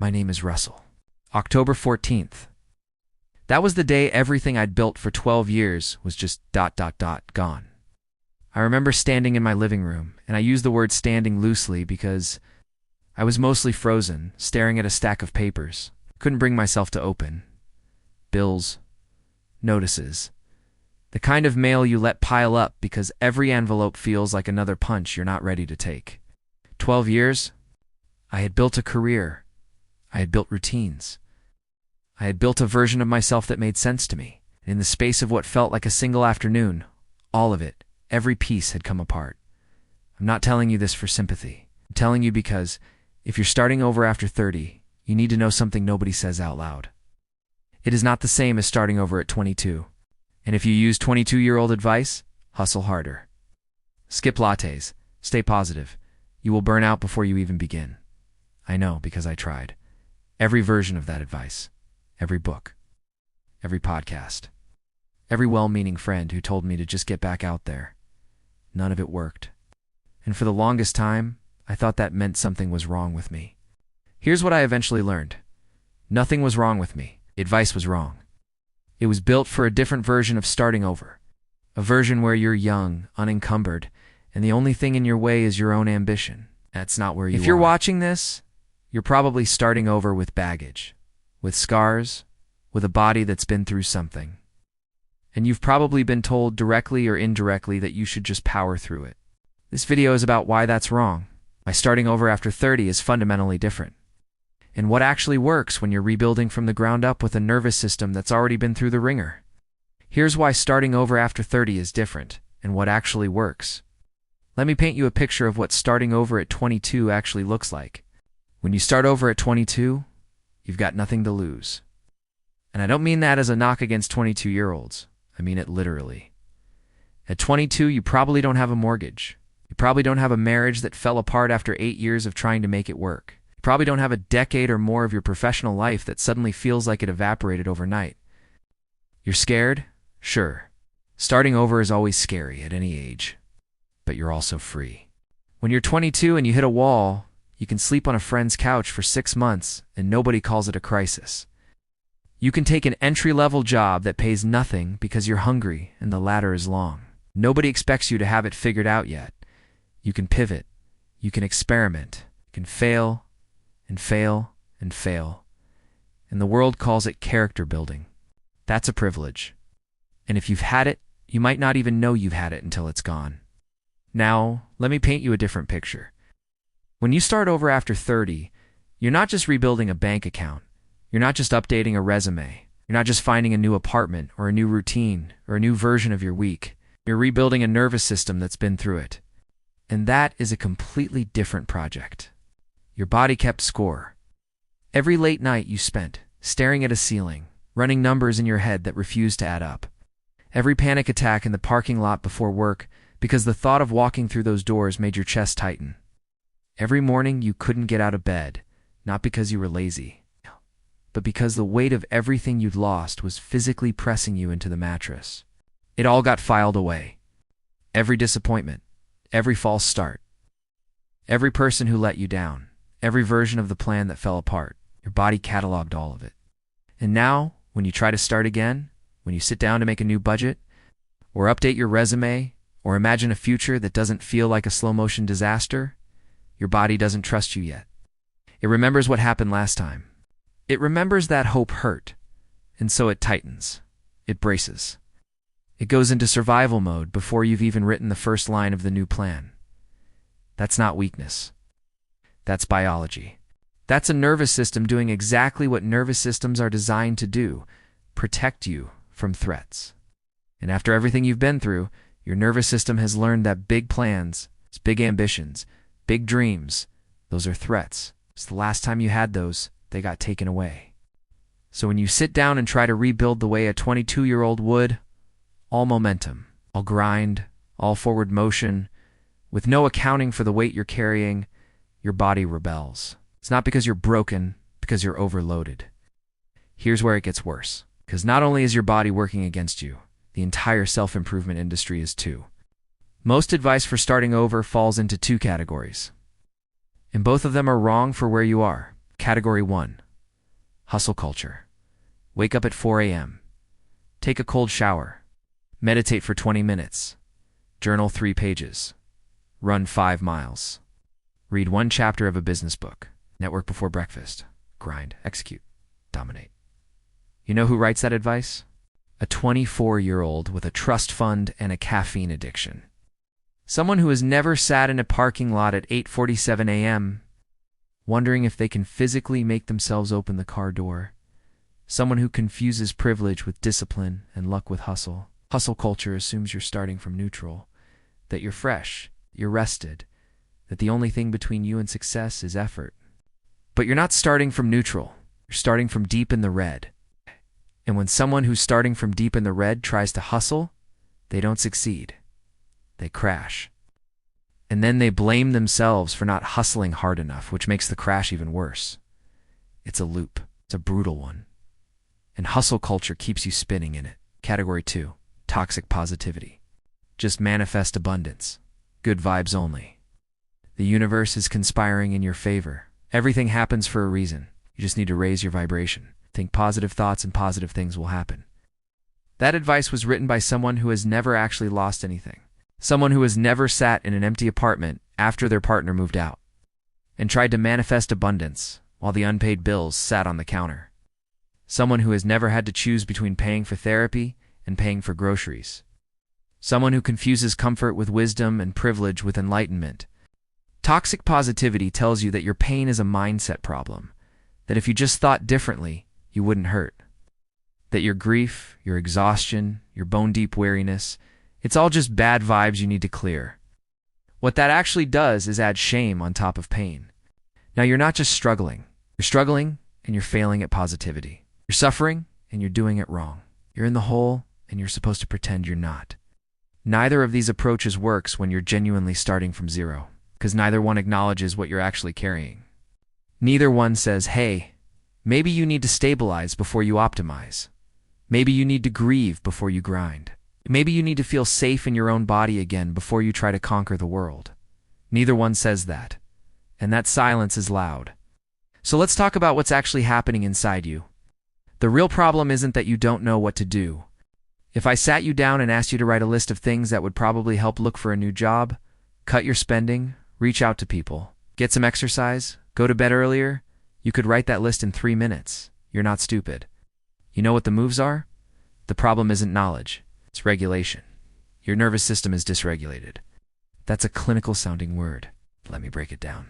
My name is Russell. October 14th. That was the day everything I'd built for 12 years was just gone. I remember standing in my living room, and I use the word standing loosely because I was mostly frozen, staring at a stack of papers. Couldn't bring myself to open. Bills, notices, the kind of mail you let pile up because every envelope feels like another punch you're not ready to take. 12 years, I had built a career. I had built routines. I had built a version of myself that made sense to me. In the space of what felt like a single afternoon, all of it, every piece had come apart. I'm not telling you this for sympathy. I'm telling you because if you're starting over after 30, you need to know something nobody says out loud. It is not the same as starting over at 22. And if you use 22-year-old advice, hustle harder. Skip lattes. Stay positive. You will burn out before you even begin. I know because I tried. Every version of that advice. Every book. Every podcast. Every well-meaning friend who told me to just get back out there. None of it worked. And for the longest time, I thought that meant something was wrong with me. Here's what I eventually learned. Nothing was wrong with me. Advice was wrong. It was built for a different version of starting over. A version where you're young, unencumbered, and the only thing in your way is your own ambition. That's not where you are. If you're watching this, you're probably starting over with baggage, with scars, with a body that's been through something. And you've probably been told directly or indirectly that you should just power through it. This video is about why that's wrong. Why starting over after 30 is fundamentally different. And what actually works when you're rebuilding from the ground up with a nervous system that's already been through the ringer. Here's why starting over after 30 is different, and what actually works. Let me paint you a picture of what starting over at 22 actually looks like. When you start over at 22, you've got nothing to lose. And I don't mean that as a knock against 22-year-olds. I mean it literally. At 22, you probably don't have a mortgage. You probably don't have a marriage that fell apart after 8 years of trying to make it work. Probably don't have a decade or more of your professional life that suddenly feels like it evaporated overnight. You're scared? Sure. Starting over is always scary at any age. But you're also free. When you're 22 and you hit a wall, you can sleep on a friend's couch for 6 months and nobody calls it a crisis. You can take an entry-level job that pays nothing because you're hungry and the ladder is long. Nobody expects you to have it figured out yet. You can pivot. You can experiment. You can fail and fail and fail. And the world calls it character building. That's a privilege. And if you've had it, you might not even know you've had it until it's gone. Now, let me paint you a different picture. When you start over after 30, you're not just rebuilding a bank account. You're not just updating a resume. You're not just finding a new apartment or a new routine or a new version of your week. You're rebuilding a nervous system that's been through it. And that is a completely different project. Your body kept score. Every late night you spent staring at a ceiling, running numbers in your head that refused to add up. Every panic attack in the parking lot before work because the thought of walking through those doors made your chest tighten. Every morning you couldn't get out of bed, not because you were lazy, but because the weight of everything you'd lost was physically pressing you into the mattress. It all got filed away. Every disappointment, every false start, every person who let you down, every version of the plan that fell apart. Your body cataloged all of it. And now, when you try to start again, when you sit down to make a new budget, or update your resume, or imagine a future that doesn't feel like a slow-motion disaster, your body doesn't trust you yet. It remembers what happened last time. It remembers that hope hurt, and so it tightens. It braces. It goes into survival mode before you've even written the first line of the new plan. That's not weakness. That's biology. That's a nervous system doing exactly what nervous systems are designed to do, protect you from threats. And after everything you've been through, your nervous system has learned that big plans, big ambitions, big dreams, those are threats. It's the last time you had those, they got taken away. So when you sit down and try to rebuild the way a 22-year-old would, all momentum, all grind, all forward motion, with no accounting for the weight you're carrying, your body rebels. It's not because you're broken, because you're overloaded. Here's where it gets worse. Because not only is your body working against you, the entire self-improvement industry is too. Most advice for starting over falls into two categories. And both of them are wrong for where you are. Category 1. Hustle culture. Wake up at 4 a.m. Take a cold shower. Meditate for 20 minutes. Journal 3 pages. Run 5 miles. Read 1 chapter of a business book. Network before breakfast. Grind, execute, dominate. You know who writes that advice? A 24-year-old with a trust fund and a caffeine addiction. Someone who has never sat in a parking lot at 8:47 a.m. wondering if they can physically make themselves open the car door. Someone who confuses privilege with discipline and luck with hustle. Hustle culture assumes you're starting from neutral, that you're fresh, you're rested, that the only thing between you and success is effort. But you're not starting from neutral. You're starting from deep in the red. And when someone who's starting from deep in the red tries to hustle, they don't succeed. They crash. And then they blame themselves for not hustling hard enough, which makes the crash even worse. It's a loop. It's a brutal one. And hustle culture keeps you spinning in it. Category 2. Toxic positivity. Just manifest abundance. Good vibes only. The universe is conspiring in your favor. Everything happens for a reason. You just need to raise your vibration. Think positive thoughts and positive things will happen. That advice was written by someone who has never actually lost anything. Someone who has never sat in an empty apartment after their partner moved out and tried to manifest abundance while the unpaid bills sat on the counter. Someone who has never had to choose between paying for therapy and paying for groceries. Someone who confuses comfort with wisdom and privilege with enlightenment. Toxic positivity tells you that your pain is a mindset problem, that if you just thought differently, you wouldn't hurt. That your grief, your exhaustion, your bone-deep weariness, it's all just bad vibes you need to clear. What that actually does is add shame on top of pain. Now you're not just struggling. You're struggling and you're failing at positivity. You're suffering and you're doing it wrong. You're in the hole and you're supposed to pretend you're not. Neither of these approaches works when you're genuinely starting from zero, because neither one acknowledges what you're actually carrying. Neither one says, hey, maybe you need to stabilize before you optimize. Maybe you need to grieve before you grind. Maybe you need to feel safe in your own body again before you try to conquer the world. Neither one says that, and that silence is loud. So let's talk about what's actually happening inside you. The real problem isn't that you don't know what to do. If I sat you down and asked you to write a list of things that would probably help look for a new job, cut your spending, reach out to people, get some exercise, go to bed earlier, you could write that list in 3 minutes. You're not stupid. You know what the moves are? The problem isn't knowledge. It's regulation. Your nervous system is dysregulated. That's a clinical sounding word. Let me break it down.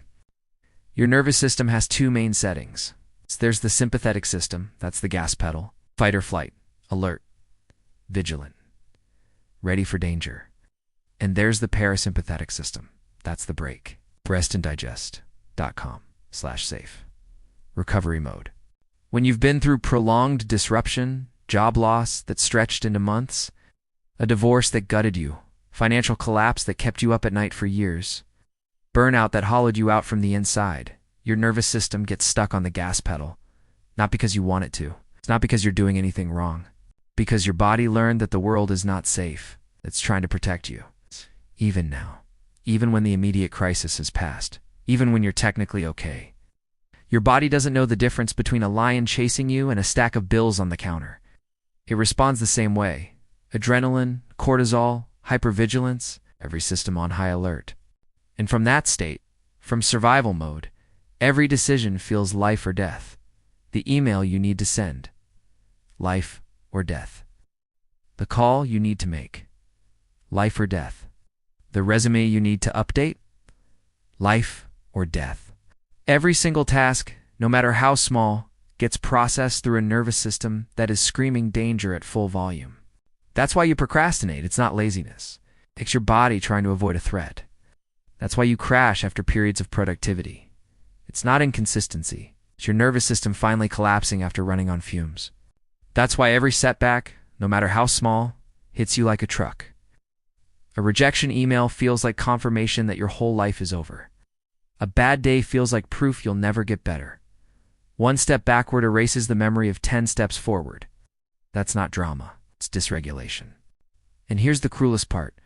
Your nervous system has 2 main settings. There's the sympathetic system, that's the gas pedal, fight or flight, alert, vigilant, ready for danger. And there's the parasympathetic system, that's the brake. restanddigest.com/safe. Recovery mode. When you've been through prolonged disruption, job loss that stretched into months, a divorce that gutted you, financial collapse that kept you up at night for years, burnout that hollowed you out from the inside, your nervous system gets stuck on the gas pedal. Not because you want it to. It's not because you're doing anything wrong. Because your body learned that the world is not safe. It's trying to protect you. Even now. Even when the immediate crisis has passed. Even when you're technically okay. Your body doesn't know the difference between a lion chasing you and a stack of bills on the counter. It responds the same way. Adrenaline, cortisol, hypervigilance, every system on high alert. And from that state, from survival mode, every decision feels life or death. The email you need to send. Life or death. The call you need to make. Life or death. The resume you need to update. Life or death. Every single task, no matter how small, gets processed through a nervous system that is screaming danger at full volume. That's why you procrastinate. It's not laziness. It's your body trying to avoid a threat. That's why you crash after periods of productivity. It's not inconsistency. It's your nervous system finally collapsing after running on fumes. That's why every setback, no matter how small, hits you like a truck. A rejection email feels like confirmation that your whole life is over. A bad day feels like proof you'll never get better. 1 step backward erases the memory of 10 steps forward. That's not drama. It's dysregulation. And here's the cruelest part.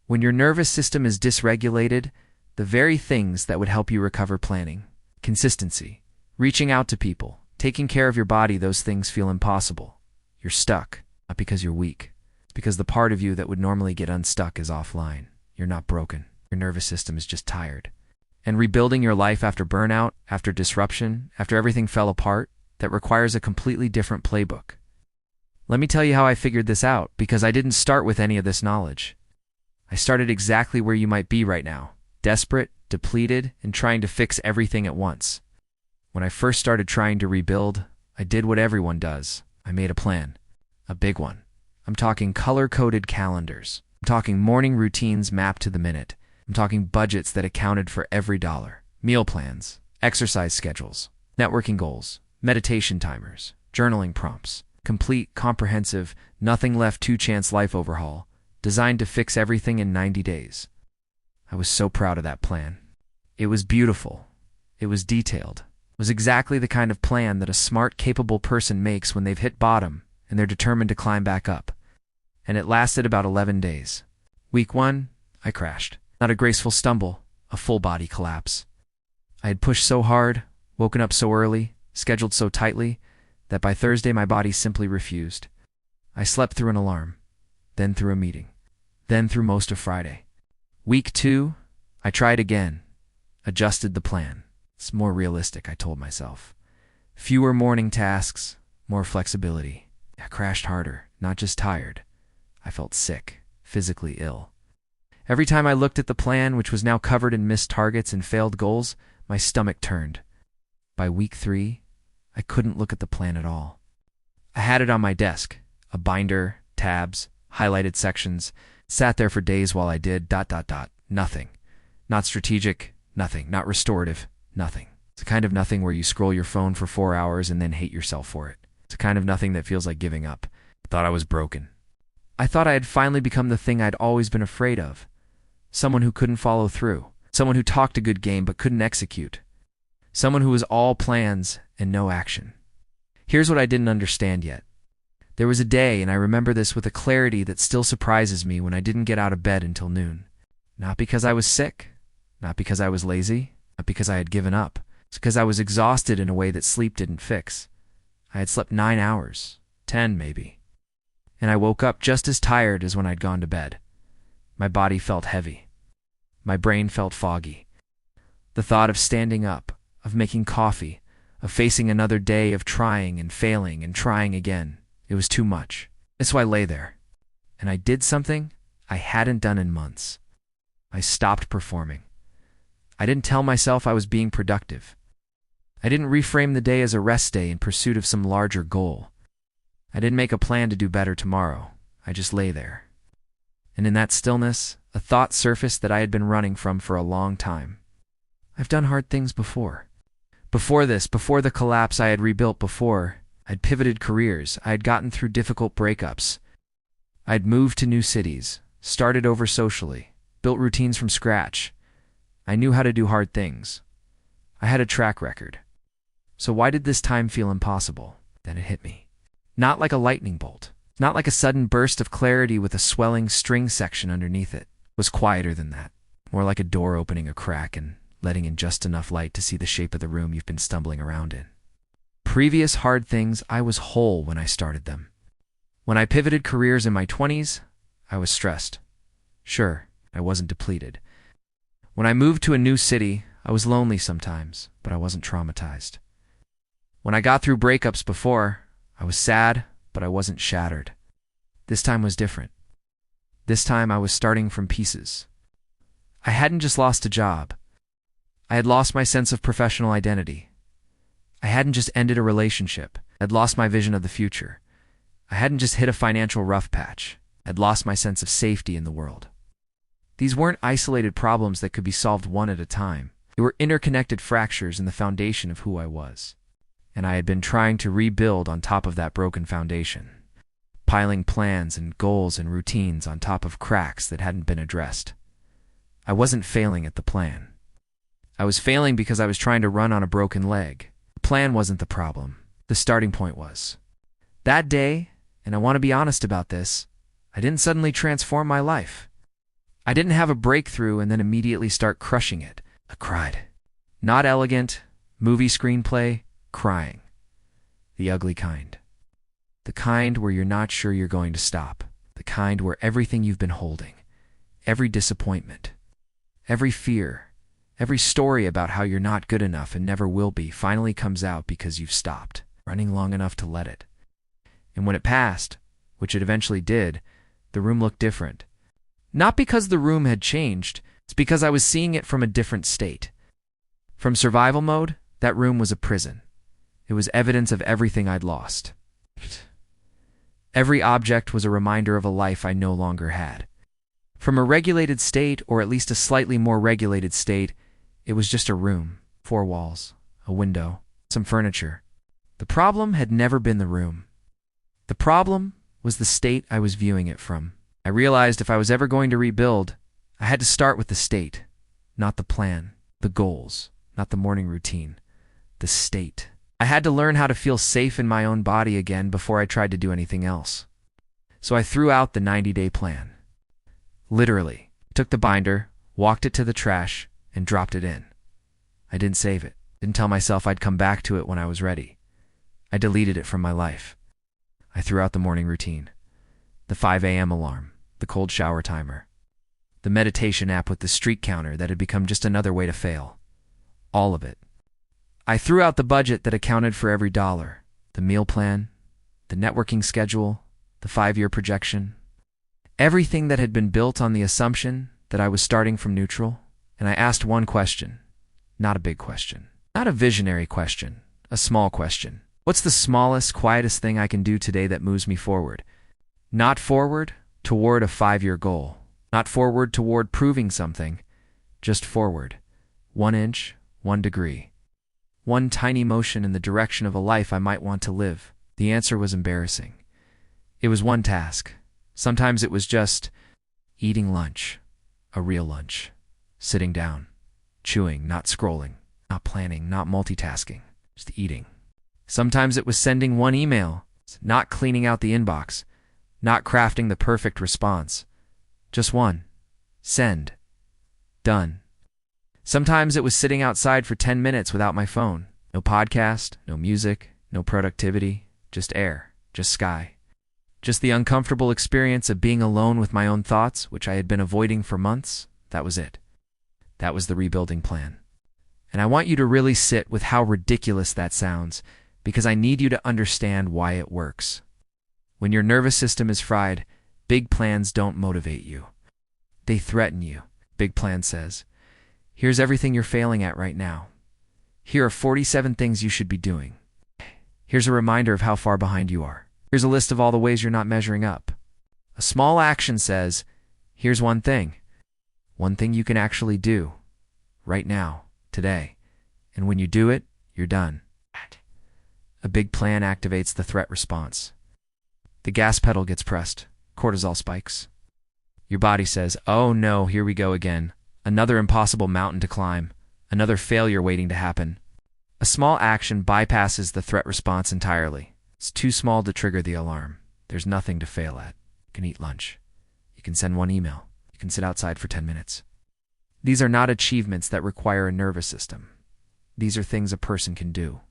When your nervous system is dysregulated, the very things that would help you recover planning, consistency, reaching out to people, taking care of your body, those things feel impossible. You're stuck, not because you're weak. It's because the part of you that would normally get unstuck is offline. You're not broken. Your nervous system is just tired. And rebuilding your life after burnout, after disruption, after everything fell apart, that requires a completely different playbook. Let me tell you how I figured this out, because I didn't start with any of this knowledge. I started exactly where you might be right now, desperate, depleted, and trying to fix everything at once. When I first started trying to rebuild, I did what everyone does. I made a plan. A big one. I'm talking color-coded calendars. I'm talking morning routines mapped to the minute. I'm talking budgets that accounted for every dollar. Meal plans, exercise schedules, networking goals, meditation timers, journaling prompts. Complete, comprehensive, nothing left two-chance life overhaul, designed to fix everything in 90 days. I was so proud of that plan. It was beautiful. It was detailed. It was exactly the kind of plan that a smart, capable person makes when they've hit bottom and they're determined to climb back up. And it lasted about 11 days. Week 1, I crashed. Not a graceful stumble, a full-body collapse. I had pushed so hard, woken up so early, scheduled so tightly, that by Thursday my body simply refused. I slept through an alarm, then through a meeting, then through most of Friday. Week 2, I tried again, adjusted the plan. It's more realistic, I told myself. Fewer morning tasks, more flexibility. I crashed harder, not just tired. I felt sick, physically ill. Every time I looked at the plan, which was now covered in missed targets and failed goals, my stomach turned. By week 3, I couldn't look at the plan at all. I had it on my desk, a binder, tabs, highlighted sections, sat there for days while I did ... nothing. Not strategic, nothing. Not restorative, nothing. It's a kind of nothing where you scroll your phone for 4 hours and then hate yourself for it. It's a kind of nothing that feels like giving up. I thought I was broken. I thought I had finally become the thing I'd always been afraid of. Someone who couldn't follow through. Someone who talked a good game but couldn't execute. Someone who was all plans and no action. Here's what I didn't understand yet. There was a day, and I remember this with a clarity that still surprises me, when I didn't get out of bed until noon. Not because I was sick, not because I was lazy, not because I had given up. It's because I was exhausted in a way that sleep didn't fix. I had slept 9 hours, 10 maybe. And I woke up just as tired as when I'd gone to bed. My body felt heavy. My brain felt foggy. The thought of standing up, of making coffee, of facing another day of trying and failing and trying again, it was too much. So I lay there, and I did something I hadn't done in months. I stopped performing. I didn't tell myself I was being productive. I didn't reframe the day as a rest day in pursuit of some larger goal. I didn't make a plan to do better tomorrow. I just lay there. And in that stillness, a thought surfaced that I had been running from for a long time. I've done hard things before. Before this, before the collapse, I had rebuilt before. I'd pivoted careers. I had gotten through difficult breakups. I'd moved to new cities, started over socially, built routines from scratch. I knew how to do hard things. I had a track record. So why did this time feel impossible? Then it hit me. Not like a lightning bolt. Not like a sudden burst of clarity with a swelling string section underneath it. It was quieter than that. More like a door opening a crack and letting in just enough light to see the shape of the room you've been stumbling around in. Previous hard things, I was whole when I started them. When I pivoted careers in my 20s, I was stressed. Sure, I wasn't depleted. When I moved to a new city, I was lonely sometimes, but I wasn't traumatized. When I got through breakups before, I was sad, but I wasn't shattered. This time was different. This time I was starting from pieces. I hadn't just lost a job. I had lost my sense of professional identity. I hadn't just ended a relationship. I'd lost my vision of the future. I hadn't just hit a financial rough patch. I'd lost my sense of safety in the world. These weren't isolated problems that could be solved one at a time. They were interconnected fractures in the foundation of who I was. And I had been trying to rebuild on top of that broken foundation, piling plans and goals and routines on top of cracks that hadn't been addressed. I wasn't failing at the plan. I was failing because I was trying to run on a broken leg. The plan wasn't the problem. The starting point was. That day, and I want to be honest about this, I didn't suddenly transform my life. I didn't have a breakthrough and then immediately start crushing it. I cried. Not elegant, Movie screenplay, crying. The ugly kind. The kind where you're not sure you're going to stop. The kind where everything you've been holding, every disappointment, every fear, every story about how you're not good enough and never will be finally comes out because you've stopped running long enough to let it. And when it passed, which it eventually did, the room looked different. Not because the room had changed, it's because I was seeing it from a different state. From survival mode, that room was a prison. It was evidence of everything I'd lost. Every object was a reminder of a life I no longer had. From a regulated state, or at least a slightly more regulated state, it was just a room, 4 walls, a window, some furniture. The problem had never been the room. The problem was the state I was viewing it from. I realized if I was ever going to rebuild, I had to start with the state, not the plan, the goals, not the morning routine, the state. I had to learn how to feel safe in my own body again before I tried to do anything else. So I threw out the 90-day plan. Literally, took the binder, walked it to the trash, and dropped it in. I didn't save it. Didn't tell myself I'd come back to it when I was ready. I deleted it from my life. I threw out the morning routine, the 5 a.m. alarm, the cold shower timer, the meditation app with the streak counter that had become just another way to fail. All of it. I threw out the budget that accounted for every dollar, the meal plan, the networking schedule, the 5-year projection, everything that had been built on the assumption that I was starting from neutral, and I asked one question, not a big question, not a visionary question, a small question. What's the smallest, quietest thing I can do today that moves me forward? Not forward toward a 5-year goal, not forward toward proving something, just forward, 1 inch, 1 degree. One tiny motion in the direction of a life I might want to live. The answer was embarrassing. It was one task. Sometimes it was just eating lunch, a real lunch, sitting down, chewing, not scrolling, not planning, not multitasking, just eating. Sometimes it was sending one email, not cleaning out the inbox, not crafting the perfect response. Just one. Send. Done. Sometimes it was sitting outside for 10 minutes without my phone. No podcast, no music, no productivity, just air, just sky. Just the uncomfortable experience of being alone with my own thoughts, which I had been avoiding for months. That was it. That was the rebuilding plan. And I want you to really sit with how ridiculous that sounds, because I need you to understand why it works. When your nervous system is fried, big plans don't motivate you. They threaten you. Big plan says, here's everything you're failing at right now. Here are 47 things you should be doing. Here's a reminder of how far behind you are. Here's a list of all the ways you're not measuring up. A small action says, here's one thing you can actually do, right now, today. And when you do it, you're done. A big plan activates the threat response. The gas pedal gets pressed. Cortisol spikes. Your body says, oh no, here we go again. Another impossible mountain to climb. Another failure waiting to happen. A small action bypasses the threat response entirely. It's too small to trigger the alarm. There's nothing to fail at. You can eat lunch. You can send one email. You can sit outside for 10 minutes. These are not achievements that require a nervous system. These are things a person can do.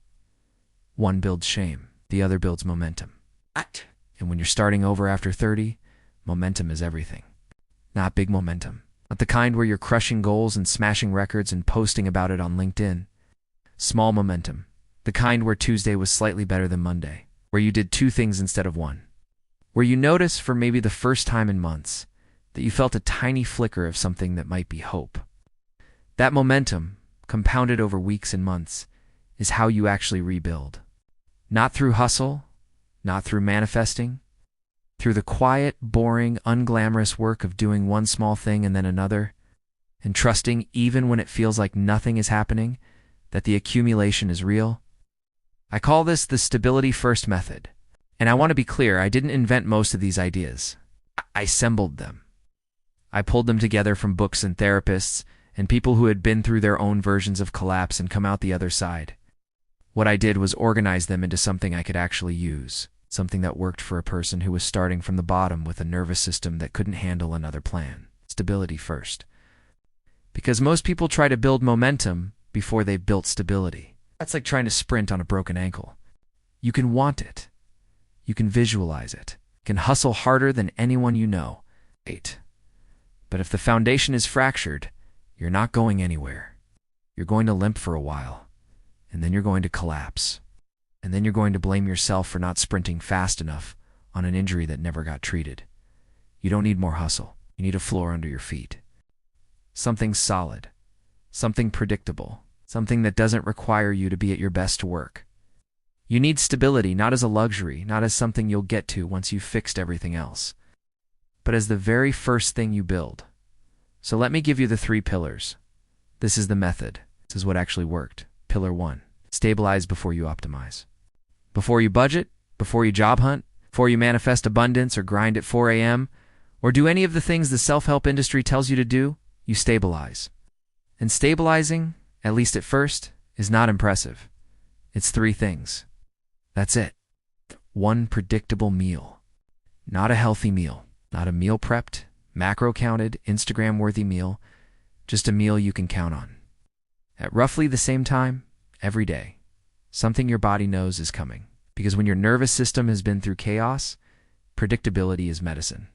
One builds shame. The other builds momentum. And when you're starting over after 30, momentum is everything. Not big momentum. Not the kind where you're crushing goals and smashing records and posting about it on LinkedIn. Small momentum. The kind where Tuesday was slightly better than Monday. Where you did 2 things instead of 1. Where you notice for maybe the first time in months that you felt a tiny flicker of something that might be hope. That momentum, compounded over weeks and months, is how you actually rebuild. Not through hustle, not through manifesting, through the quiet, boring, unglamorous work of doing one small thing and then another, and trusting even when it feels like nothing is happening, that the accumulation is real. I call this the stability first method. And I want to be clear, I didn't invent most of these ideas. I assembled them. I pulled them together from books and therapists and people who had been through their own versions of collapse and come out the other side. What I did was organize them into something I could actually use, something that worked for a person who was starting from the bottom with a nervous system that couldn't handle another plan. Stability first. Because most people try to build momentum before they've built stability. That's like trying to sprint on a broken ankle. You can want it. You can visualize it. You can hustle harder than anyone you know. 8. But if the foundation is fractured, you're not going anywhere. You're going to limp for a while, and then you're going to collapse. And then you're going to blame yourself for not sprinting fast enough on an injury that never got treated. You don't need more hustle. You need a floor under your feet. Something solid. Something predictable. Something that doesn't require you to be at your best work. You need stability, not as a luxury, not as something you'll get to once you've fixed everything else, but as the very first thing you build. So let me give you the 3 pillars. This is the method. This is what actually worked. Pillar 1. Stabilize before you optimize. Before you budget, before you job hunt, before you manifest abundance or grind at 4 a.m., or do any of the things the self-help industry tells you to do, you stabilize. And stabilizing, at least at first, is not impressive. It's 3 things. That's it. 1 predictable meal. Not a healthy meal. Not a meal prepped, macro-counted, Instagram-worthy meal. Just a meal you can count on. At roughly the same time, every day, something your body knows is coming. Because when your nervous system has been through chaos, predictability is medicine.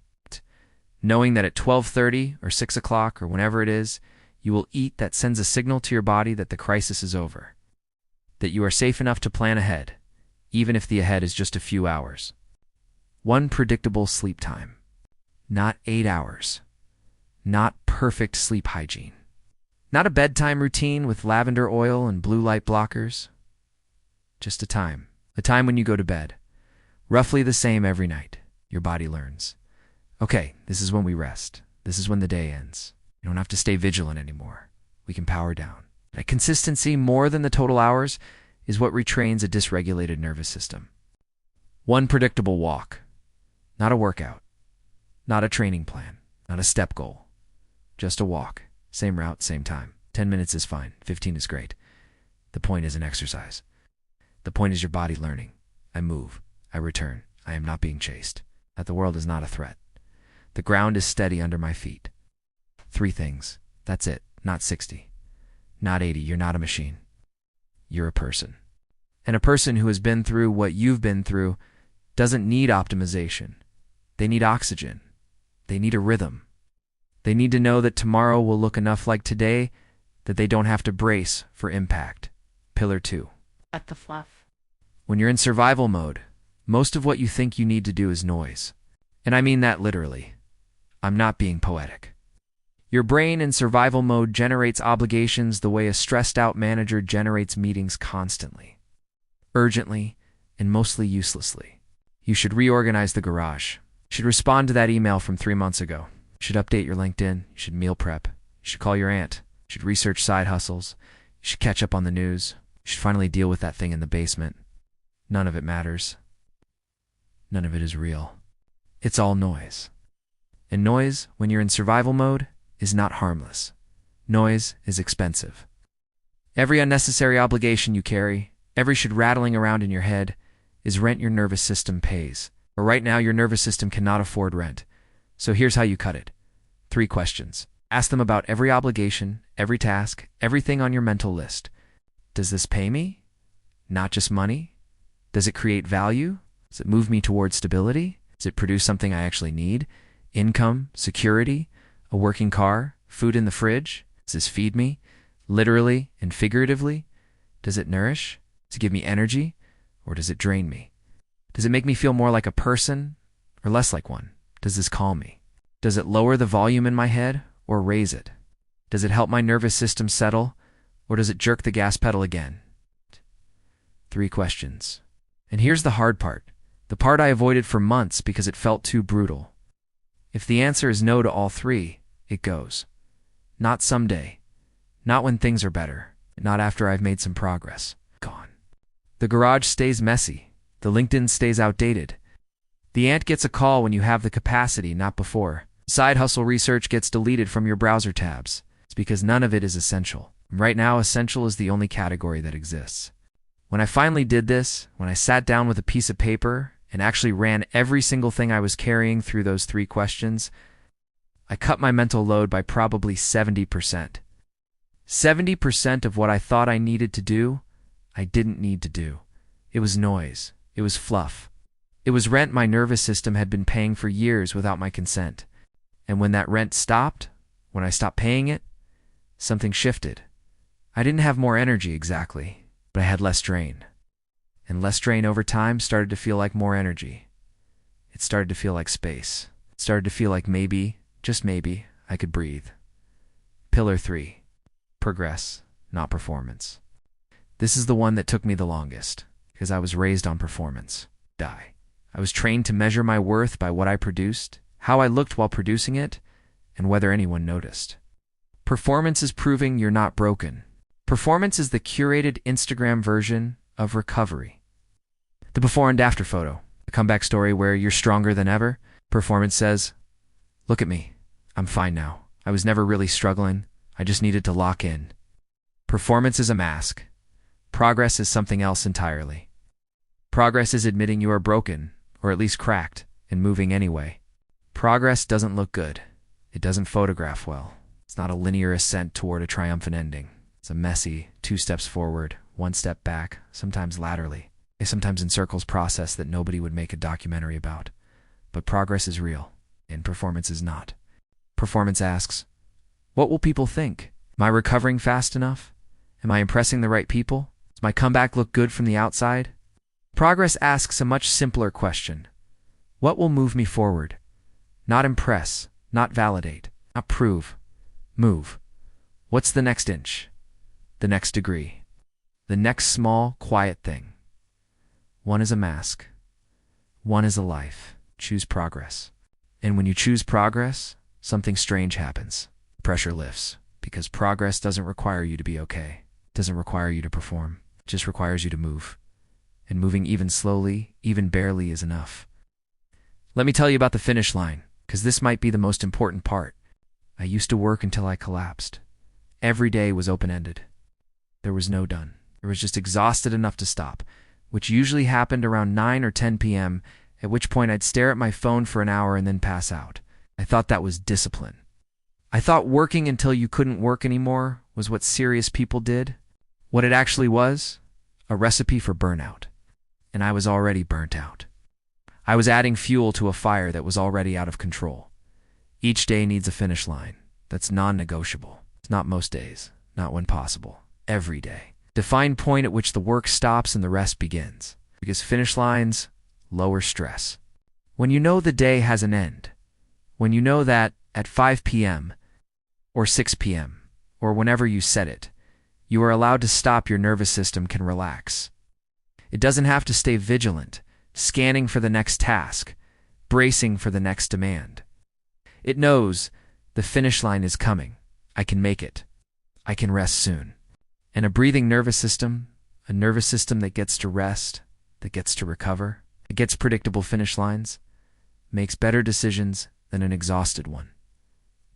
Knowing that at 12:30 or 6 o'clock or whenever it is, you will eat that sends a signal to your body that the crisis is over. That you are safe enough to plan ahead, even if the ahead is just a few hours. 1 predictable sleep time. Not 8 hours. Not perfect sleep hygiene. Not a bedtime routine with lavender oil and blue light blockers. Just a time. A time when you go to bed. Roughly the same every night. Your body learns. Okay, this is when we rest. This is when the day ends. You don't have to stay vigilant anymore. We can power down. That consistency, more than the total hours, is what retrains a dysregulated nervous system. 1 predictable walk. Not a workout. Not a training plan. Not a step goal. Just a walk. Same route, same time. 10 minutes is fine. 15 is great. The point isn't exercise. The point is your body learning. I move. I return. I am not being chased. That the world is not a threat. The ground is steady under my feet. 3 things. That's it. Not 60. Not 80. You're not a machine. You're a person. And a person who has been through what you've been through doesn't need optimization. They need oxygen. They need a rhythm. They need to know that tomorrow will look enough like today that they don't have to brace for impact. Pillar 2. At the fluff. When you're in survival mode, most of what you think you need to do is noise. And I mean that literally. I'm not being poetic. Your brain in survival mode generates obligations the way a stressed-out manager generates meetings constantly, urgently, and mostly uselessly. You should reorganize the garage. You should respond to that email from 3 months ago. You should update your LinkedIn. You should meal prep. You should call your aunt. You should research side hustles. You should catch up on the news. You should finally deal with that thing in the basement. None of it matters. None of it is real. It's all noise. And noise, when you're in survival mode, is not harmless. Noise is expensive. Every unnecessary obligation you carry, every shit rattling around in your head, is rent your nervous system pays. But right now, your nervous system cannot afford rent. So here's how you cut it. 3 questions. Ask them about every obligation, every task, everything on your mental list. Does this pay me? Not just money? Does it create value? Does it move me towards stability? Does it produce something I actually need? Income, security, a working car, food in the fridge? Does this feed me? Literally and figuratively? Does it nourish? Does it give me energy? Or does it drain me? Does it make me feel more like a person or less like one? Does this calm me? Does it lower the volume in my head or raise it? Does it help my nervous system settle or does it jerk the gas pedal again? 3 questions. And here's the hard part. The part I avoided for months because it felt too brutal. If the answer is no to all 3, it goes. Not someday. Not when things are better. Not after I've made some progress. Gone. The garage stays messy. The LinkedIn stays outdated. The ant gets a call when you have the capacity, not before. Side hustle research gets deleted from your browser tabs. It's because none of it is essential. Right now, essential is the only category that exists. When I finally did this, when I sat down with a piece of paper and actually ran every single thing I was carrying through those 3 questions, I cut my mental load by probably 70%. 70% of what I thought I needed to do, I didn't need to do. It was noise. It was fluff. It was rent my nervous system had been paying for years without my consent. And when that rent stopped, when I stopped paying it, something shifted. I didn't have more energy exactly, but I had less drain. And less drain over time started to feel like more energy. It started to feel like space. It started to feel like maybe, just maybe, I could breathe. Pillar 3. Progress, not performance. This is the one that took me the longest, because I was raised on performance. I was trained to measure my worth by what I produced, how I looked while producing it, and whether anyone noticed. Performance is proving you're not broken. Performance is the curated Instagram version of recovery. The before and after photo, the comeback story where you're stronger than ever. Performance says, "Look at me. I'm fine now. I was never really struggling. I just needed to lock in." Performance is a mask. Progress is something else entirely. Progress is admitting you are broken, or at least cracked, and moving anyway. Progress doesn't look good. It doesn't photograph well. It's not a linear ascent toward a triumphant ending. It's a messy 2 steps forward, 1 step back, sometimes laterally, sometimes in circles process that nobody would make a documentary about. But progress is real, and performance is not. Performance asks, what will people think? Am I recovering fast enough? Am I impressing the right people? Does my comeback look good from the outside? Progress asks a much simpler question. What will move me forward? Not impress, not validate, not prove. Move. What's the next inch? The next degree? The next small, quiet thing? One is a mask. One is a life. Choose progress. And when you choose progress, something strange happens. Pressure lifts, because progress doesn't require you to be okay. It doesn't require you to perform. It just requires you to move. And moving even slowly, even barely, is enough. Let me tell you about the finish line, because this might be the most important part. I used to work until I collapsed. Every day was open-ended. There was no done. I was just exhausted enough to stop, which usually happened around 9 or 10 p.m., at which point I'd stare at my phone for an hour and then pass out. I thought that was discipline. I thought working until you couldn't work anymore was what serious people did. What it actually was? A recipe for burnout. And I was already burnt out. I was adding fuel to a fire that was already out of control. Each day needs a finish line. That's non-negotiable. It's not most days, not when possible. Every day. Defined point at which the work stops and the rest begins. Because finish lines lower stress. When you know the day has an end, when you know that at 5 p.m. or 6 p.m. or whenever you set it, you are allowed to stop, your nervous system can relax. It doesn't have to stay vigilant, scanning for the next task, bracing for the next demand. It knows the finish line is coming. I can make it. I can rest soon. And a breathing nervous system, a nervous system that gets to rest, that gets to recover, that gets predictable finish lines, makes better decisions than an exhausted one.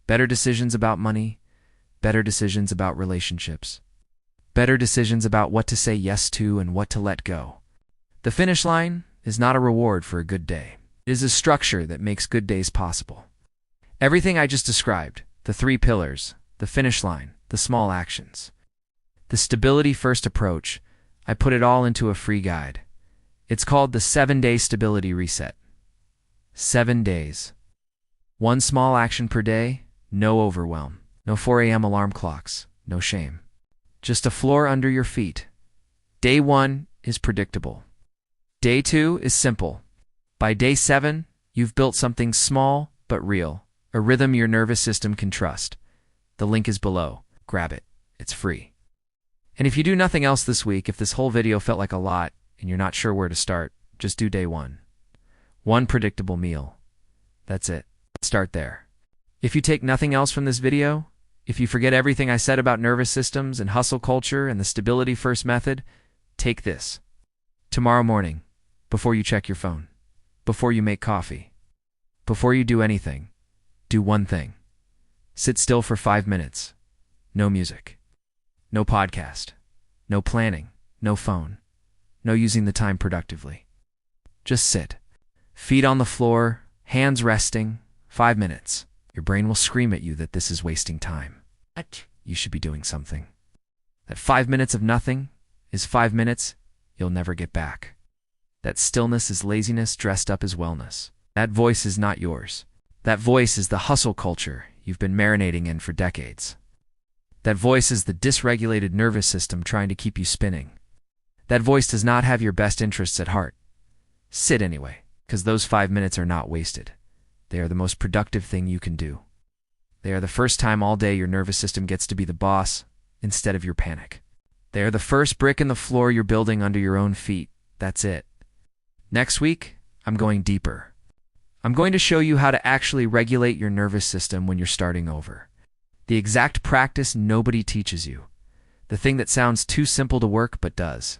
Better decisions about money, better decisions about relationships, better decisions about what to say yes to and what to let go. The finish line is not a reward for a good day. It is a structure that makes good days possible. Everything I just described, the 3 pillars, the finish line, the small actions, the stability-first approach, I put it all into a free guide. It's called the 7-Day Stability Reset. 7 days. 1 small action per day, no overwhelm, no 4 a.m. alarm clocks, no shame. Just a floor under your feet. Day 1 is predictable. Day 2 is simple. By day 7, you've built something small but real, a rhythm your nervous system can trust. The link is below. Grab it. It's free. And if you do nothing else this week, if this whole video felt like a lot and you're not sure where to start, just do day 1. 1 predictable meal. That's it. Start there. If you take nothing else from this video, if you forget everything I said about nervous systems and hustle culture and the stability first method, take this. Tomorrow morning, before you check your phone, before you make coffee, before you do anything, do one thing. Sit still for 5 minutes. No music. No podcast. No planning. No phone. No using the time productively. Just sit. Feet on the floor, hands resting, 5 minutes. Your brain will scream at you that this is wasting time. You should be doing something. That 5 minutes of nothing is 5 minutes you'll never get back. That stillness is laziness dressed up as wellness. That voice is not yours. That voice is the hustle culture you've been marinating in for decades. That voice is the dysregulated nervous system trying to keep you spinning. That voice does not have your best interests at heart. Sit anyway, because those 5 minutes are not wasted. They are the most productive thing you can do. They are the first time all day your nervous system gets to be the boss instead of your panic. They are the first brick in the floor you're building under your own feet. That's it. Next week, I'm going deeper. I'm going to show you how to actually regulate your nervous system when you're starting over. The exact practice nobody teaches you. The thing that sounds too simple to work but does.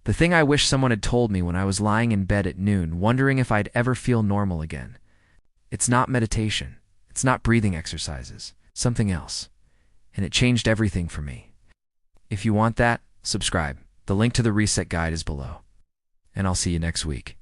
The thing I wish someone had told me when I was lying in bed at noon, wondering if I'd ever feel normal again. It's not meditation. It's not breathing exercises. Something else. And it changed everything for me. If you want that, subscribe. The link to the reset guide is below. And I'll see you next week.